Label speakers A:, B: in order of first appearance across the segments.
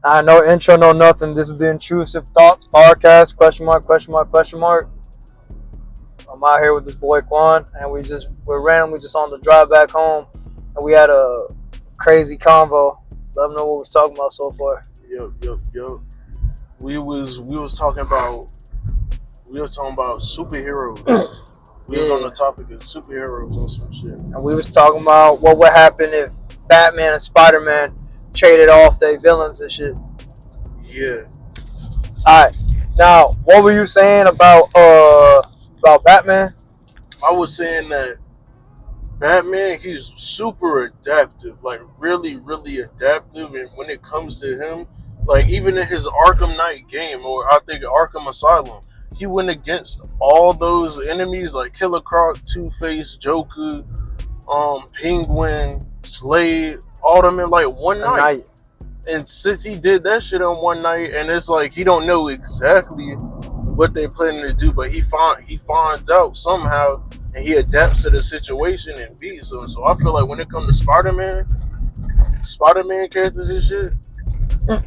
A: No intro, no nothing. This is the Intrusive Thoughts Podcast. Question mark, question mark, question mark. I'm out here with this boy Quan, and we're randomly just on the drive back home, and we had a crazy convo. Let them know what we're talking about so far.
B: Yo. We was talking about superheroes. We was on the topic of superheroes or some shit.
A: And we was talking about what would happen if Batman and Spider-Man traded off their villains and shit.
B: Yeah.
A: Alright. Now, what were you saying about Batman?
B: I was saying that Batman, he's super adaptive, like really, really adaptive. And when it comes to him, like even in his Arkham Knight game, or I think Arkham Asylum, he went against all those enemies like Killer Croc, Two-Face, Joker, Penguin, Slade, all them in like one night. And since he did that shit on one night, and it's like he don't know exactly what they're planning to do, but he finds out somehow, and he adapts to the situation and beats them. So I feel like when it comes to Spider-Man characters and shit,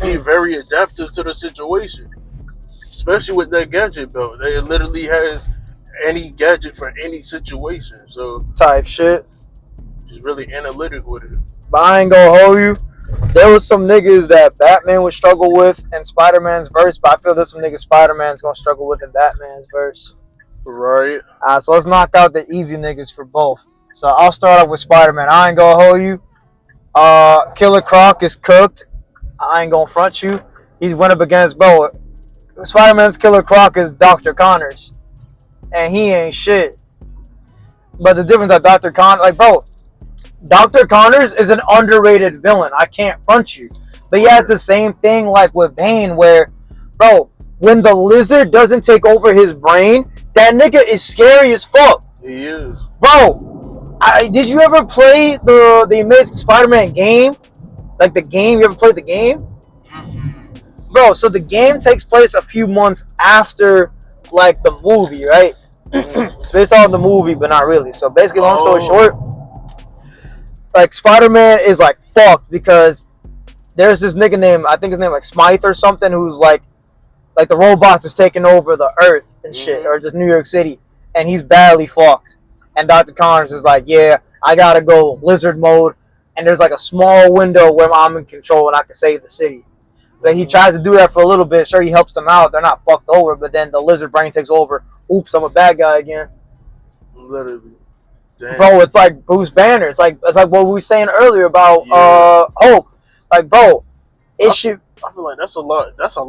B: he very adaptive to the situation, especially with that gadget belt. It literally has any gadget for any situation. So
A: type shit.
B: He's really analytical with it.
A: But I ain't gonna hold you. There was some niggas that Batman would struggle with in Spider-Man's verse, but I feel there's some niggas Spider-Man's gonna struggle with in Batman's verse.
B: Right.
A: So let's knock out the easy niggas for both. So I'll start off with Spider-Man. I ain't gonna hold you. Killer Croc is cooked. I ain't gonna front you. He's went up against, bro. Spider-Man's Killer Croc is Dr. Connors. And he ain't shit. But the difference that Dr. Connors is an underrated villain. I can't front you. But he has the same thing like with Bane where, bro, when the lizard doesn't take over his brain, that nigga is scary as fuck.
B: He is.
A: Bro, did you ever play the Amazing Spider-Man game? Like the game? You ever played the game?
B: Mm-hmm.
A: Bro, so the game takes place a few months after, like, the movie, right? It's based on the movie, but not really. So basically, long story short, like, Spider-Man is, like, fucked because there's this nigga named, I think his name, like, Smythe or something, who's, like the robots is taking over the Earth and shit, or just New York City, and he's badly fucked. And Dr. Connors is like, yeah, I gotta go lizard mode, and there's, like, a small window where I'm in control and I can save the city. But he tries to do that for a little bit. Sure, he helps them out. They're not fucked over, but then the lizard brain takes over. Oops, I'm a bad guy again.
B: Literally. Damn.
A: Bro, it's like Bruce Banner. It's like what we were saying earlier about Hulk. Like, bro, I
B: feel like that's a lot. That's a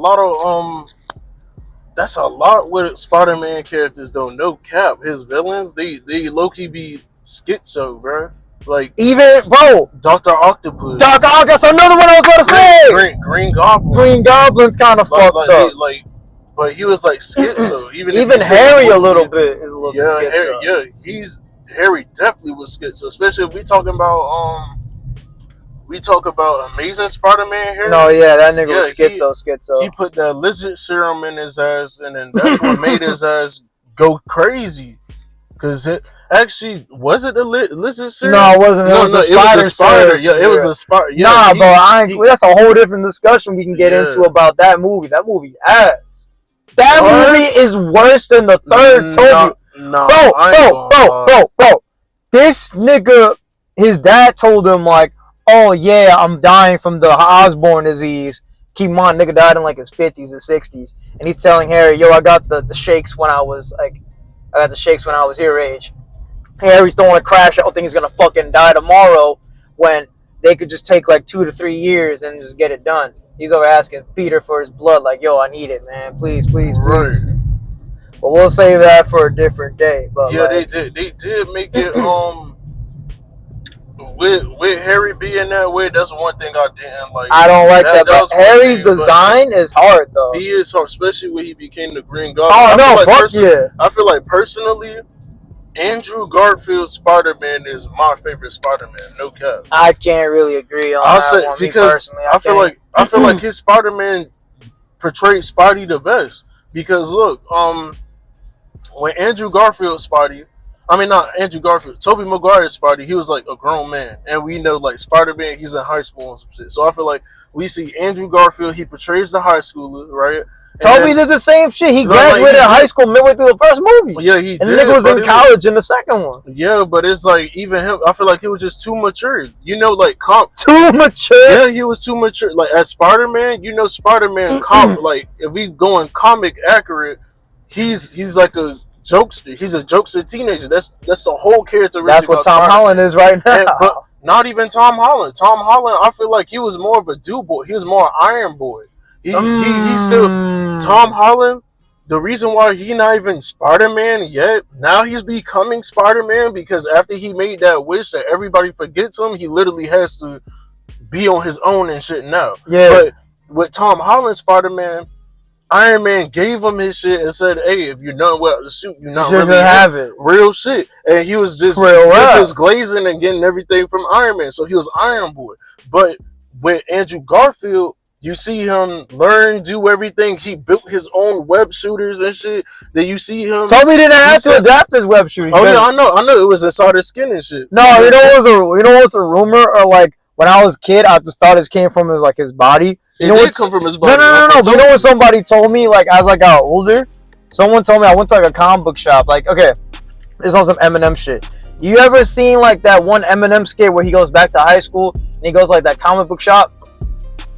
B: lot with Spider-Man characters though. No cap. His villains, they low-key be schizo, bro. Like
A: even bro,
B: Dr. Octopus.
A: That's another one I was about to say.
B: Green Goblin.
A: Green Goblin's kind of fucked up.
B: But he was like schizo.
A: Even Harry a little bit is a little bit
B: schizo. Harry definitely was schizo. Especially if we talk about Amazing Spider-Man here.
A: No, yeah, that nigga was schizo.
B: He put that lizard serum in his ass, and then that's what made his ass go crazy. Cause actually, was it the lizard serum?
A: No, it wasn't. It was a spider.
B: Yeah, it was a spider. Yeah,
A: nah, bro, that's a whole different discussion we can get into about that movie. That movie ass. That movie is worse than the third. Bro. This nigga, his dad told him like, oh yeah, I'm dying from the Osborne disease. Keep in mind, nigga died in like his 50s and 60s. And he's telling Harry, yo, I got the shakes when I was your age. Harry's throwing a crash. I don't think he's gonna fucking die tomorrow when they could just take like 2 to 3 years and just get it done. He's over asking Peter for his blood, like, yo, I need it, man. Please.
B: Right.
A: But we'll save that for a different day. But
B: yeah, like, they did make it with Harry being that way. That's one thing I didn't like.
A: I don't like that. But Harry's design is hard though.
B: He is hard, especially when he became the Green Goblin.
A: Oh no, fuck yeah!
B: I feel like personally, Andrew Garfield's Spider-Man is my favorite Spider-Man. No cap.
A: I can't really agree on that one.
B: Because I feel like his Spider-Man portrayed Spidey the best. Because look, when Andrew Garfield's Spidey, I mean, not Andrew Garfield. Tobey Maguire's Spidey, he was like a grown man. And we know, like, Spider-Man, he's in high school and some shit. So I feel like we see Andrew Garfield, he portrays the high schooler, right?
A: Toby did the same shit. He graduated high school midway through the first movie.
B: Yeah, he did.
A: And the nigga was in college in the second one.
B: Yeah, but it's like, even him, I feel like he was just too mature. You know, like,
A: too mature?
B: Yeah, he was too mature. Like, as Spider-Man, you know, Spider-Man, like, if we going comic accurate, he's like a jokester. He's a jokester teenager. That's the whole characteristic.
A: That's what Tom Holland is right now.
B: But not even Tom Holland. Tom Holland, I feel like he was more of a dude boy. He was more Iron Boy. He's still Tom Holland. The reason why he not even Spider-Man yet, now he's becoming Spider-Man because after he made that wish that everybody forgets him, he literally has to be on his own and shit now.
A: Yeah.
B: But with Tom Holland Spider-Man, Iron Man gave him his shit and said, "Hey, if you're not without the suit, you're not really
A: have it."
B: Real shit. And he was just just glazing and getting everything from Iron Man. So he was Iron Boy. But with Andrew Garfield, you see him learn, do everything. He built his own web shooters and shit. Then you see him.
A: Toby didn't have to adapt his web shooters.
B: Oh yeah, I know. It was inside his skin and shit.
A: No, you know what's a rumor, or like when I was a kid, I just thought it came from his body. You know
B: come from his body.
A: No. But you know what somebody told me? Like as I got older, someone told me I went to like a comic book shop. Like, okay, this is on some Eminem shit. You ever seen like that one Eminem skit where he goes back to high school and he goes like that comic book shop?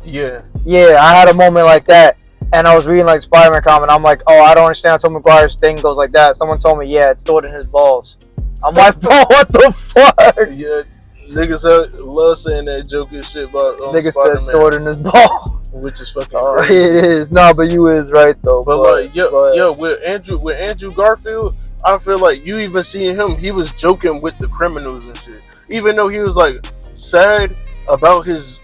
B: Yeah.
A: Yeah, I had a moment like that, and I was reading like Spider-Man comic. I'm like, oh, I don't understand how Tom Maguire's thing goes like that. Someone told me, yeah, it's stored in his balls. I'm like, bro, what the fuck?
B: Yeah, niggas love saying that joke and shit about
A: niggas
B: Spider-Man.
A: said stored in his balls,
B: which is fucking crazy.
A: It is. No, but you is right though.
B: But with Andrew Garfield, I feel like you even seeing him, he was joking with the criminals and shit. Even though he was like sad about his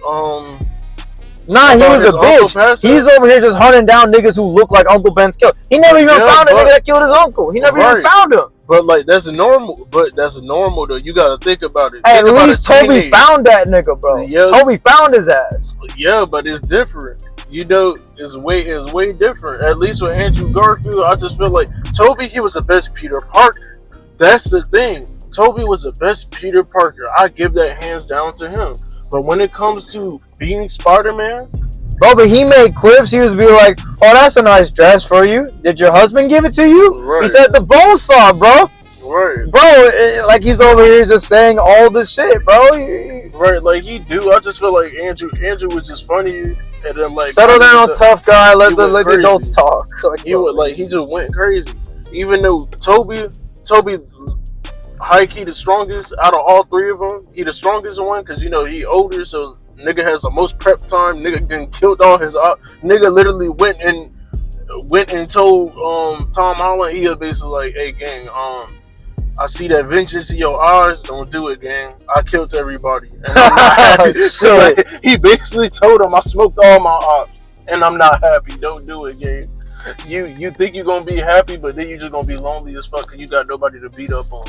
A: Nah, he was a bitch. He's over here just hunting down niggas who look like Uncle Ben's killed. He never even found a nigga that killed his uncle. He never even found him.
B: But like that's normal. But that's normal though. You gotta think about it.
A: Hey, at least Toby found that nigga, bro. Yeah. Toby found his ass.
B: Yeah, but it's different. You know, it's way different. At least with Andrew Garfield, I just feel like Toby, he was the best Peter Parker. That's the thing. Toby was the best Peter Parker. I give that hands down to him. But when it comes to being Spider-Man,
A: bro, but he made clips. He was be like, "Oh, that's a nice dress for you. Did your husband give it to you?" Right. He said the bone saw, bro.
B: Right.
A: Bro, like he's over here just saying all this shit, bro.
B: Right, like he do. I just feel like Andrew was just funny, and then like
A: settle down, tough guy. Let the adults talk.
B: Like he just went crazy. Even though Toby. High key the strongest out of all three of them. He the strongest one because you know he older, so nigga has the most prep time. Nigga done killed all his nigga literally went and told Tom Holland, he was basically like, hey gang, I see that vengeance in your eyes, don't do it gang, I killed everybody and I'm not happy. So like, he basically told him I smoked all my ops and I'm not happy, don't do it gang. You think you're gonna be happy, but then you're just gonna be lonely as fuck because you got nobody to beat up on.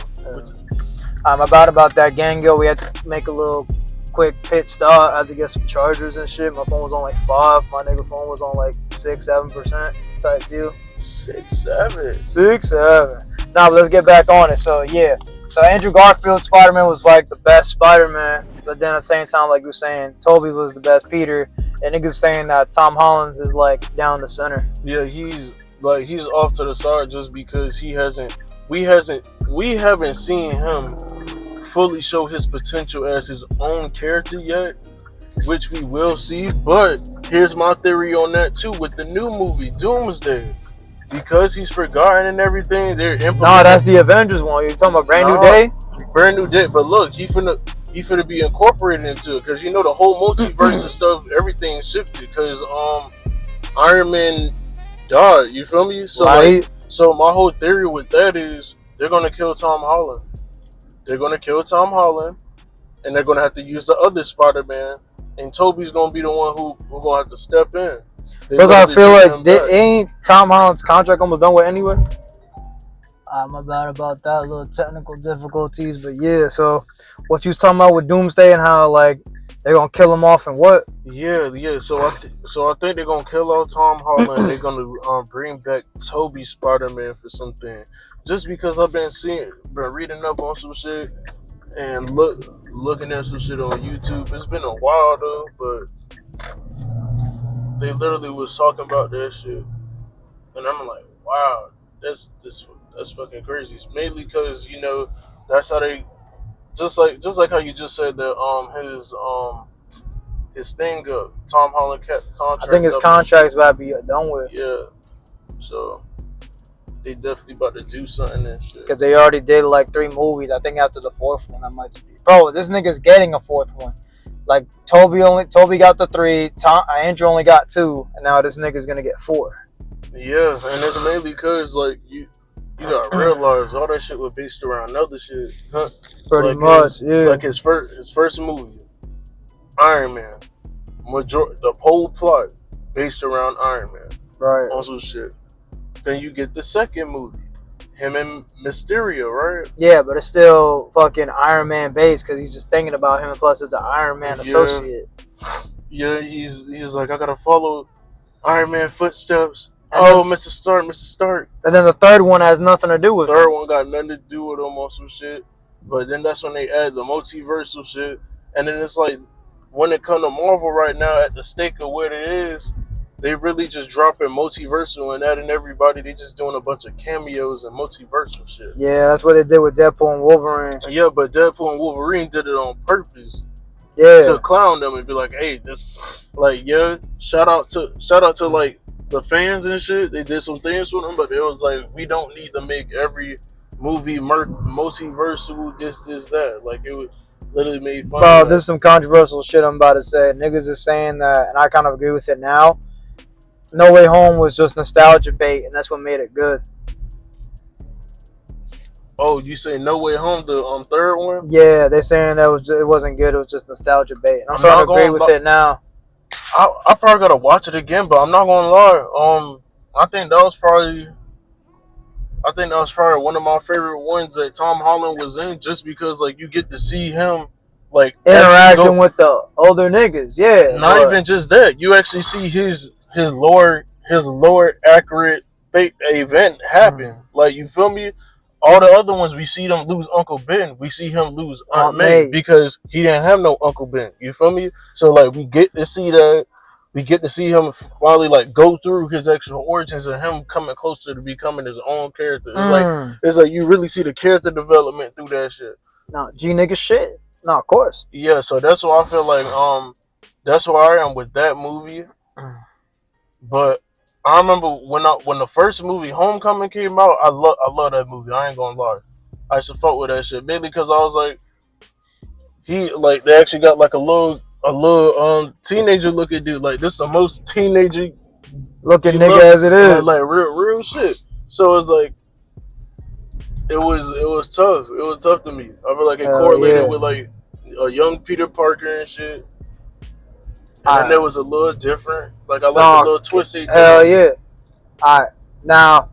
A: I'm about that gang, yo. We had to make a little quick pit stop. I had to get some chargers and shit. My phone was on like 5. My nigga phone was on like 6-7% type deal.
B: 6-7.
A: Nah, but let's get back on it. So yeah. So Andrew Garfield Spider-Man was like the best Spider-Man, but then at the same time, like you were saying, Toby was the best Peter, and niggas saying that Tom Holland's is like down the center.
B: Yeah, he's off to the side just because we haven't seen him fully show his potential as his own character yet, which we will see. But here's my theory on that too with the new movie Doomsday. Because he's forgotten and everything, they're implementing. Nah,
A: that's the Avengers one. You're talking about Brand New Day?
B: Brand New Day. But look, he finna be incorporated into it. Because you know the whole multiverse and stuff, everything shifted. Because Iron Man died. You feel me? So
A: right.
B: So my whole theory with that is they're gonna kill Tom Holland. They're gonna kill Tom Holland, and they're gonna have to use the other Spider-Man, and Toby's gonna be the one who gonna have to step in.
A: Because I feel like ain't Tom Holland's contract almost done with anyway? I'm about that little technical difficulties, but yeah. So what you was talking about with Doomsday and how like They're gonna kill him off and what?
B: Yeah. So I think they're gonna kill off Tom Holland. They're gonna bring back Toby Spider-Man for something. Just because I've been reading up on some shit and looking at some shit on YouTube. It's been a while though, but they literally was talking about that shit, and I'm like, wow, that's fucking crazy. Mainly because that's how they just like how you just said that his thing up. Tom Holland kept contract.
A: I think his
B: up
A: contract's about to be done with.
B: Yeah, so they definitely about to do something and shit.
A: Because they already did like 3 movies. I think after the 4th one, I might be. Bro, this nigga's getting a 4th one. Like Toby got the 3, Andrew only got 2, and now this nigga's gonna get 4.
B: Yeah, and it's mainly because like you gotta realize all that shit was based around other shit.
A: Pretty
B: like
A: much, yeah.
B: Like his first movie, Iron Man, the whole plot based around Iron Man.
A: Right.
B: Also shit. Then you get the second movie, him and Mysterio, right?
A: Yeah, but it's still fucking Iron Man based because he's just thinking about him, and plus it's an Iron Man associate.
B: Yeah, he's like, I gotta follow Iron Man footsteps. Mr. Stark.
A: And then the 3rd one has nothing to do with
B: The 3rd one got nothing to do with him or some shit. But then that's when they add the multiversal shit. And then it's like, when it comes to Marvel right now, at the stake of what it is, they really just dropping multiversal and adding everybody. They just doing a bunch of cameos and multiversal shit.
A: Yeah, that's what they did with Deadpool and Wolverine.
B: Yeah, but Deadpool and Wolverine did it on purpose.
A: Yeah.
B: To clown them and be like, hey, this, like, yeah, shout out to like the fans and shit. They did some things with them, but it was like, we don't need to make every movie multiversal, this, that. Like, it would literally made fun.
A: Bro, this is some controversial shit I'm about to say. Niggas is saying that, and I kind of agree with it now. No Way Home was just nostalgia bait, and that's what made it good.
B: Oh, you say No Way Home, the 3rd one?
A: Yeah, they're saying it wasn't good. It was just nostalgia bait. And I'm starting to agree with it now.
B: I probably gotta watch it again, but I'm not gonna lie. I think that was probably one of my favorite ones that Tom Holland was in, just because like you get to see him like
A: interacting with the older niggas. Yeah,
B: not even just that. You actually see his Lord accurate event happen. Like, you feel me? All the other ones, we see them lose Uncle Ben. We see him lose Aunt May because he didn't have no Uncle Ben. You feel me? So, like, we get to see that. We get to see him finally, like, go through his actual origins and him coming closer to becoming his own character. It's like you really see the character development through that shit.
A: No, G nigga shit. No, of course.
B: Yeah, so that's why I feel like that's where I am with that movie. But I remember when the first movie Homecoming came out, I love that movie. I ain't gonna lie, I used to fuck with that shit mainly because I was like, they actually got like a little teenager looking dude. Like, this the most teenager
A: looking nigga as it is.
B: Like real shit. So it's like it was tough. It was tough to me. I feel like it correlated with like a young Peter Parker and shit. And then there was a little different. Like, I like the little twist.
A: Hell yeah. Alright. Now,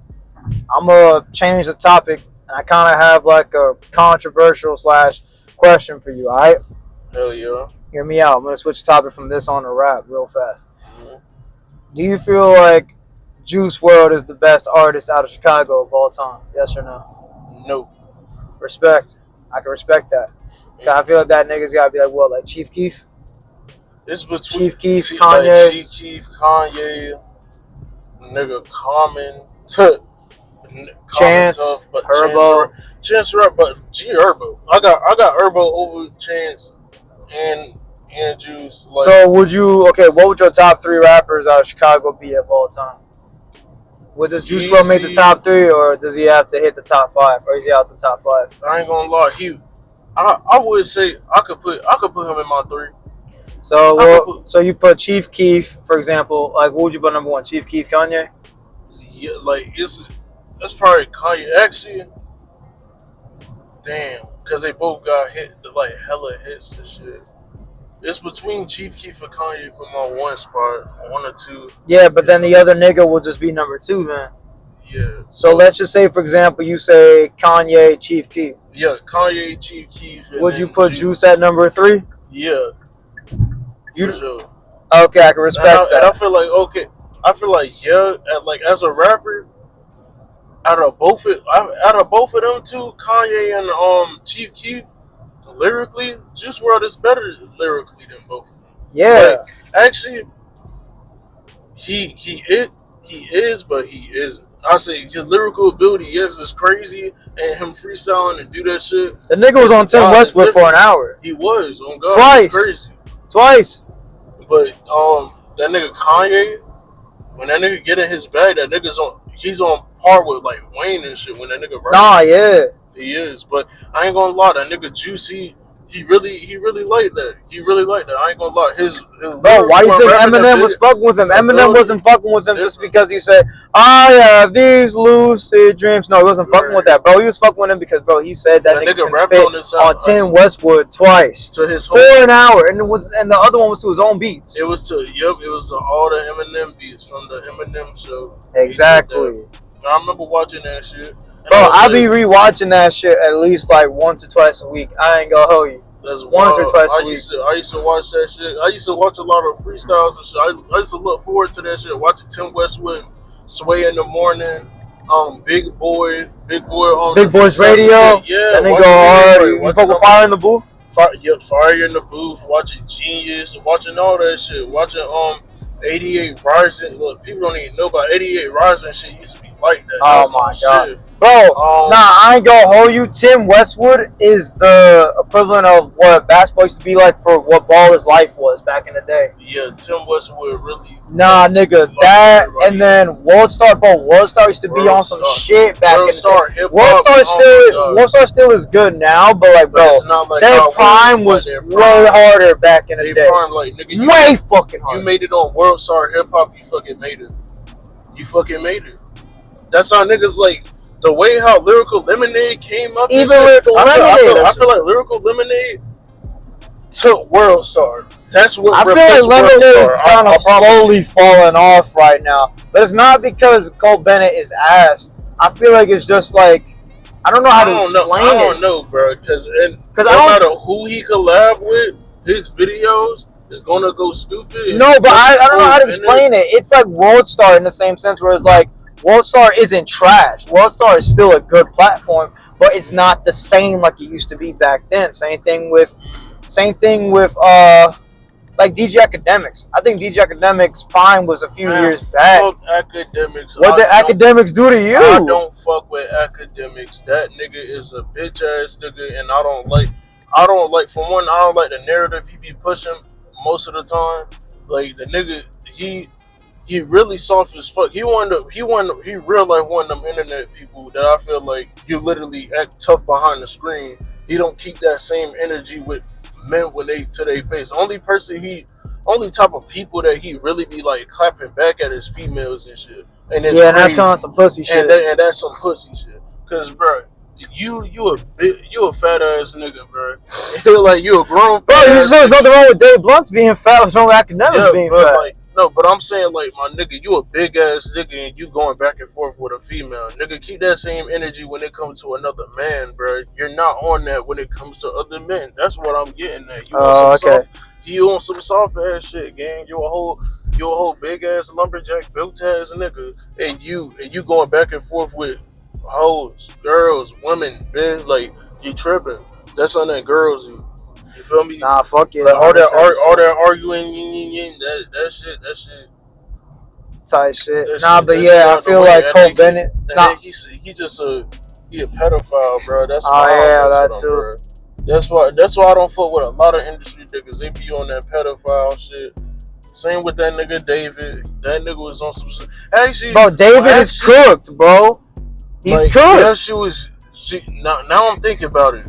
A: I'm going to change the topic. And I kind of have like a controversial / question for you, alright?
B: Hell yeah.
A: Hear me out. I'm going to switch the topic from this on to rap real fast. Mm-hmm. Do you feel like Juice WRLD is the best artist out of Chicago of all time? Yes or no?
B: No.
A: Respect. I can respect that. Mm-hmm. I feel like that nigga's got to be like, what, like Chief Keef?
B: It's between
A: Chief Keef, Kanye.
B: Chief Keef, Kanye, nigga Common,
A: Chance, Herbo.
B: Chance Rap, but G Herbo. I got Herbo over Chance and Juice. Like,
A: so what would your top 3 rappers out of Chicago be of all time? Does Juice WRLD make the top 3, or does he have to hit the top 5, or is he out the top 5?
B: I ain't gonna lie, I would say I could put him in my 3.
A: So you put Chief Keef, for example. Like, what would you put number 1? Chief Keef, Kanye?
B: Yeah, like that's probably Kanye. Actually, damn, because they both got hit like hella hits and shit. It's between Chief Keef and Kanye for my 1 spot, 1 or 2.
A: Yeah, but then the other nigga will just be number 2 then.
B: Yeah.
A: So let's just say, for example, you say Kanye, Chief Keef.
B: Yeah, Kanye, Chief Keef.
A: Would you put Juice at number 3?
B: Yeah. For sure.
A: Okay, I can respect that.
B: And I feel like as a rapper, out of both of them two, Kanye and Chief Keef, lyrically, Juice WRLD is better lyrically than both of them.
A: Yeah.
B: Like, actually, he is, but he isn't. I say his lyrical ability, yes, is crazy, and him freestyling and do that shit.
A: The nigga was on Tim Westwood for an hour.
B: He was on God.
A: Twice.
B: But that nigga Kanye, when that nigga get in his bag, he's on par with like Wayne and shit. When that nigga
A: yeah,
B: he is. But I ain't gonna lie, that nigga Juicy, he really liked that. He really liked that. I ain't gonna lie. His
A: bro, why do you think Eminem was fucking with him? Eminem wasn't fucking with him just because he said, "I have these lucid dreams." No, he wasn't fucking with that, bro. He was fucking with him because, bro, he said that nigga rapped on Tim Westwood twice
B: to his
A: for an hour, and the other one was to his own beats.
B: It was to all the Eminem beats from the Eminem show.
A: Exactly.
B: I remember watching that shit.
A: Bro, I be rewatching that shit at least like once or twice a week. I ain't gonna hold you.
B: That's
A: once or twice a week.
B: I used to watch that shit. I used to watch a lot of freestyles and shit. I used to look forward to that shit. Watching Tim Westwood, Sway in the Morning, Big Boy on
A: Big Boy's Radio.
B: Yeah,
A: that nigga hard. You fuck with Fire in the Booth?
B: Fire in the Booth. Watching Genius. Watching all that shit. Watching 88 Rising. Look, people don't even know about 88 Rising shit. Used to be like that.
A: Oh my god. Shit. Bro, I ain't gonna hold you. Tim Westwood is the equivalent of what basketball used to be like for what Baller's Life was back in the day.
B: Yeah, Tim Westwood really.
A: Nah, nigga, that and then World Star, bro. World Star used to be on some shit back in the day. World Star still is good now, but like, bro, their prime was way harder back in the day.
B: Prime, like, nigga,
A: way fucking harder.
B: You made it on World Star Hip Hop. You fucking made it. You fucking made it. That's how niggas like. The way how Lyrical Lemonade came up,
A: even Lyrical Lemonade,
B: I feel like Lyrical Lemonade took World Star. That's what
A: I feel like Lemonade is kind of slowly falling off right now, but it's not because Cole Bennett is ass. I feel like it's just like I don't know how to explain it.
B: I don't know, bro, because no matter who he collab with, his videos is gonna go stupid.
A: No, but I don't know how to explain it. It's like World Star in the same sense, where it's like. World Star isn't trash. World Star is still a good platform, but it's not the same like it used to be back then. Same thing with like DJ Academics. I think DJ Academics' prime was a few years back.
B: Fuck Academics.
A: What did Academics do to you?
B: I don't fuck with Academics. That nigga is a bitch ass nigga, and I don't like for one, I don't like the narrative he be pushing most of the time. Like the nigga, he really soft as fuck. He real life one of them internet people that I feel like you literally act tough behind the screen. He don't keep that same energy with men when they to their face. Only type of people that he really be like clapping back at is females and shit. And it's
A: and that's kind of some pussy shit.
B: And that's some pussy shit. Cause bro, you a fat ass nigga, bro. Like you a grown fat.
A: Bro, there's nothing wrong with Dave Blunt's being fat. What's wrong with Academics being fat?
B: Like, no, but I'm saying, like, my nigga, you a big ass nigga and you going back and forth with a female. Nigga, keep that same energy when it comes to another man, bro. You're not on that when it comes to other men. That's what I'm getting at. You on some soft ass shit, gang. You a whole big ass lumberjack built ass nigga, and you going back and forth with hoes, girls, women, man. Like, you tripping. That's on that girls. You feel me?
A: Nah, fuck yeah.
B: Like all that arguing, that shit.
A: Tight shit. But yeah, I feel like Cole Bennett.
B: He a pedophile, bro. That's
A: that too.
B: Bro. That's why I don't fuck with a lot of industry niggas. They be on that pedophile shit. Same with that nigga David. That nigga was on some shit. Actually,
A: bro, David is cooked, bro. He's cooked.
B: Yeah, now I'm thinking about it.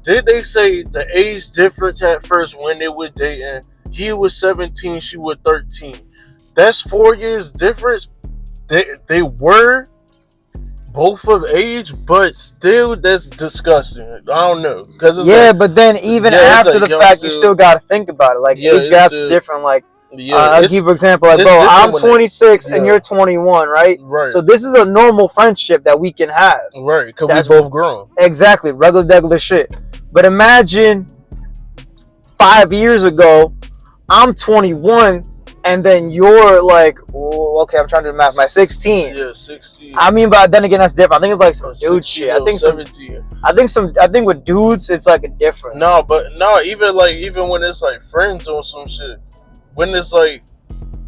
B: Did they say the age difference at first when they were dating? He was 17, she was 13. That's 4 years difference. They were both of age, but still, that's disgusting. I don't know.
A: But then even after the fact, you still got to think about it. Like, age gaps are different. Like, I'll give you an example. Like, bro, I'm 26 and you're 21, right?
B: Right.
A: So this is a normal friendship that we can have.
B: Right, because we both grown.
A: Exactly, regular shit. But imagine 5 years ago I'm 21, and then you're like, oh, okay, I'm trying to do the math. My 16.
B: Yeah, 16.
A: I mean, but then again, that's different. I think it's like some dude shit. I think
B: 17.
A: I think with dudes, it's like a difference.
B: No, even when it's like friends on some shit, when it's like,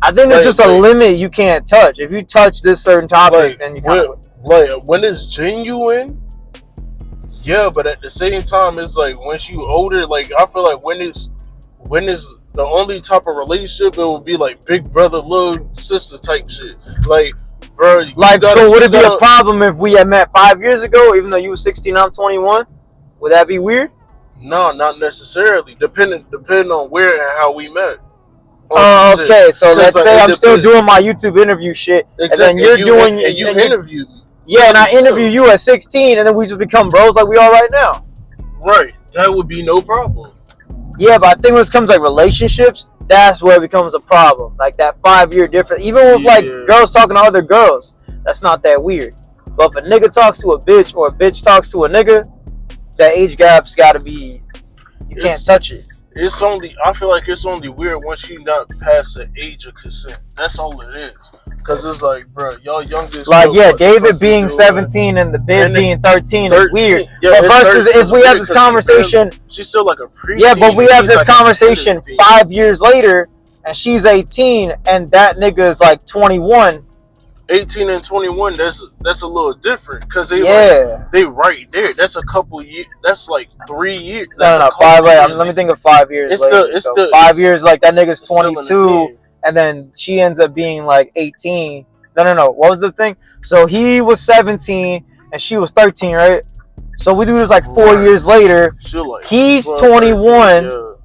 A: I think there's just a limit you can't touch. If you touch this certain topic, then you kind of
B: when it's genuine. Yeah, but at the same time, it's like once you older, like I feel like when it's the only type of relationship, it will be like big brother, little sister type shit. Like, bro,
A: so would it be a problem if we had met 5 years ago, even though you were 16, I'm 21? Would that be weird?
B: No, not necessarily. Depending on where and how we met.
A: Oh, okay. So let's say I'm still doing my YouTube interview shit,
B: exactly.
A: And then
B: you interviewed me.
A: Yeah, and I interview you at 16, and then we just become bros like we are right now.
B: Right. That would be no problem.
A: Yeah, but I think when it comes to like relationships, that's where it becomes a problem. Like that 5-year difference. Even with like girls talking to other girls, that's not that weird. But if a nigga talks to a bitch or a bitch talks to a nigga, that age gap's gotta be, you can't touch it.
B: I feel like it's only weird once you not past the age of consent. That's all it is. Cause it's like, bro, y'all youngest.
A: Like, yeah, David being 17 and the bitch being 13 is weird.
B: Yeah,
A: but versus if we have this conversation,
B: she's still like a preteen.
A: Yeah, but we have this conversation 5 years later, and she's 18, and that nigga is like 21.
B: 18 and 21, that's a little different. Cause they right there. That's a couple years. That's like 3 years.
A: No, 5. Let me think of 5 years.
B: It's still
A: 5 years. Like that nigga's 22. And then she ends up being like 18. No. What was the thing? So he was 17 and she was 13, right? So we do this like 4 years later. He's 21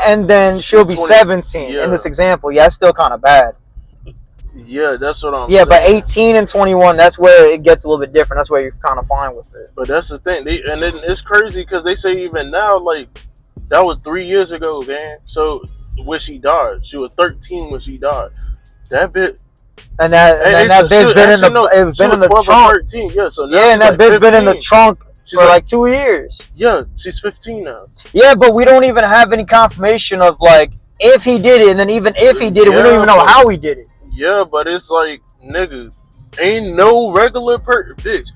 A: and then she'll be 17 in this example. Yeah, it's still kind of bad.
B: Yeah, that's what I'm saying.
A: Yeah, but 18 and 21, that's where it gets a little bit different. That's where you're kind of fine with it.
B: But that's the thing. And then it's crazy because they say even now, like, that was 3 years ago, man. So when she died, she was 13 when she died. That bit,
A: and that bitch been in the trunk.
B: 13. Yeah, so
A: and that bitch been in the trunk for like 2 years.
B: Yeah, she's 15 now.
A: Yeah, but we don't even have any confirmation of like if he did it, and then even if he did it, we don't even know how he did it.
B: Yeah, but it's like, nigga, ain't no regular bitch.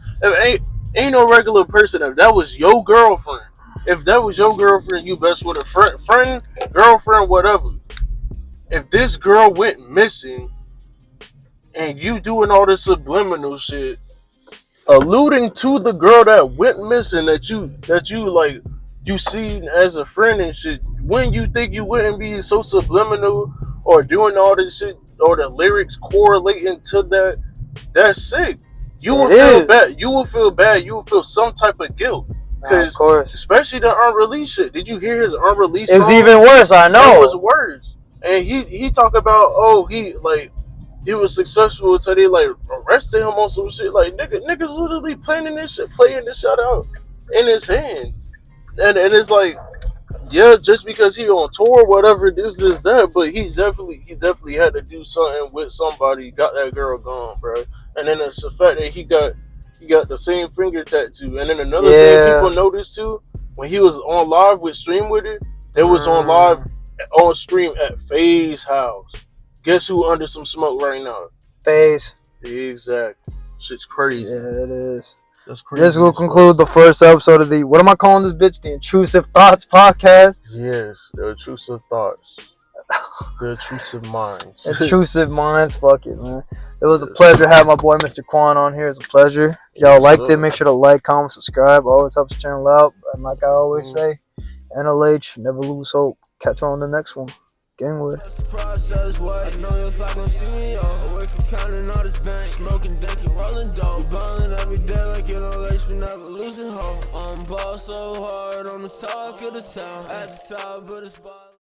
B: Ain't no regular person. If that was your girlfriend. If that was your girlfriend, you best with a friend, girlfriend, whatever. If this girl went missing and you doing all this subliminal shit, alluding to the girl that went missing that you like, you seen as a friend and shit, when you think you wouldn't be so subliminal or doing all this shit or the lyrics correlating to that, that's sick. You will feel bad. You will feel bad. You will feel some type of guilt. Because especially the unreleased shit. Did you hear his unreleased song?
A: It's even worse, I know.
B: It was worse. And he talked about, he was successful until they like arrested him on some shit. Like niggas literally playing this shit out in his hand. And it's like, yeah, just because he on tour, whatever, this is that, but he definitely had to do something with somebody, got that girl gone, bro. And then it's the fact that he got the same finger tattoo. And then another thing people noticed too, when he was on live with Stream With It, they was on stream at Faye's house. Guess who under some smoke right now?
A: FaZe.
B: Exactly. Shit's crazy.
A: Yeah, it is.
B: That's crazy.
A: This will conclude the first episode of what am I calling this bitch? The Intrusive Thoughts Podcast?
B: Yes, the Intrusive Thoughts. The Intrusive Minds.
A: Intrusive Minds, fuck it, man. It was a pleasure having my boy Mr. Quan on here. It's a pleasure. If y'all liked it, make sure to like, comment, subscribe. Always helps the channel out. And like I always say, NLH, never lose hope. Catch you on the next one. Gang with. I know your thought gon' see me, yo. Working, counting all this bank, smoking, drinking, rolling dope. Ballin' every day like you know, lace, we never losing hope. I'm ball so hard on the talk of the town. At the top, but it's ball.